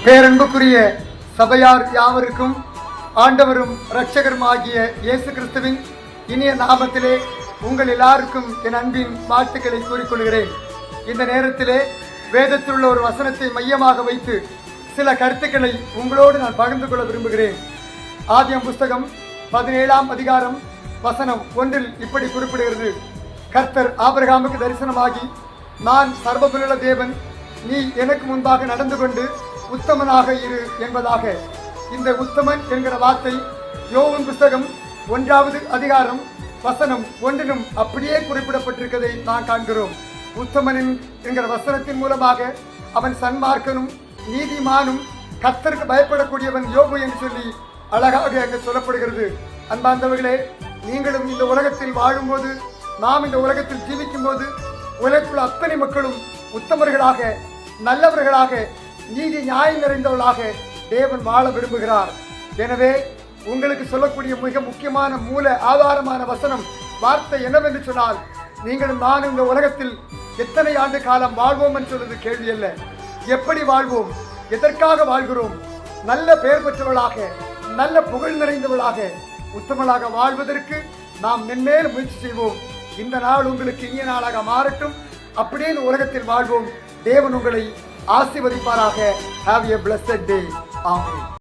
பேரன்புக்குரிய சபையார் யாவருக்கும் ஆண்டவரும் இரட்சகரும் ஆகிய இயேசு கிறிஸ்துவின் இனிய நாமத்திலே உங்கள் எல்லாருக்கும் என் அன்பின் வாழ்த்துக்களை கூறிக்கொள்கிறேன். இந்த நேரத்திலே வேதத்தில் உள்ள ஒரு வசனத்தை மையமாக வைத்து சில கருத்துக்களை உங்களோடு நான் பகிர்ந்து கொள்ள விரும்புகிறேன். ஆதியாகமம் புஸ்தகம் 17ஆம் அதிகாரம் வசனம் 1 இப்படி குறிப்பிடுகிறது: கர்த்தர் ஆபிரகாமுக்கு தரிசனமாகி, நான் சர்வபலமுள்ள தேவன், நீ எனக்கு முன்பாக நடந்து கொண்டு உத்தமனாக இரு என்பதாக. இந்த உத்தமன் என்கிற வார்த்தை யோவான் புஸ்தகம் 1ஆவது அதிகாரம் வசனம் 1 அப்படியே குறிப்பிடப்பட்டிருக்கிறதை நான் காண்கிறோம். உத்தமன் என்கிற வசனத்தின் மூலமாக அவன் சன்மார்க்கனும் நீதிமானும் கர்த்தருக்கு பயப்படக்கூடியவன் யோபு என்று சொல்லி அழகாக அங்கு சொல்லப்படுகிறது. அன்பார்ந்தவர்களே, நீங்களும் இந்த உலகத்தில் வாழும்போது, நாம் இந்த உலகத்தில் ஜீவிக்கும் போது, உலகத்தில் அத்தனை மக்களும் உத்தமர்களாக, நல்லவர்களாக, நீதி நியாயம் நிறைந்தவர்களாக தேவன் வாழ விரும்புகிறார். எனவே உங்களுக்கு சொல்லக்கூடிய மிக முக்கியமான மூல ஆதாரமான வசனம் வார்த்தை என்னவென்று சொன்னால், நீங்களும் நானும் இந்த உலகத்தில் எத்தனை ஆண்டு காலம் வாழ்வோம் என்று சொல்வது கேள்வி அல்ல. எப்படி வாழ்வோம், எதற்காக வாழ்கிறோம்? நல்ல பெயர் பெற்றவர்களாக, நல்ல புகழ் நிறைந்தவர்களாக, உத்தமர்களாக வாழ்வதற்கு நாம் மென்மேலும் முயற்சி செய்வோம். இந்த நாள் உங்களுக்கு இனிய நாளாக மாறட்டும். அப்படியே இந்த உலகத்தில் வாழ்வோம். தேவன் உங்களை ஆசீர்வதிப்பாராக. Have a blessed day. Amen.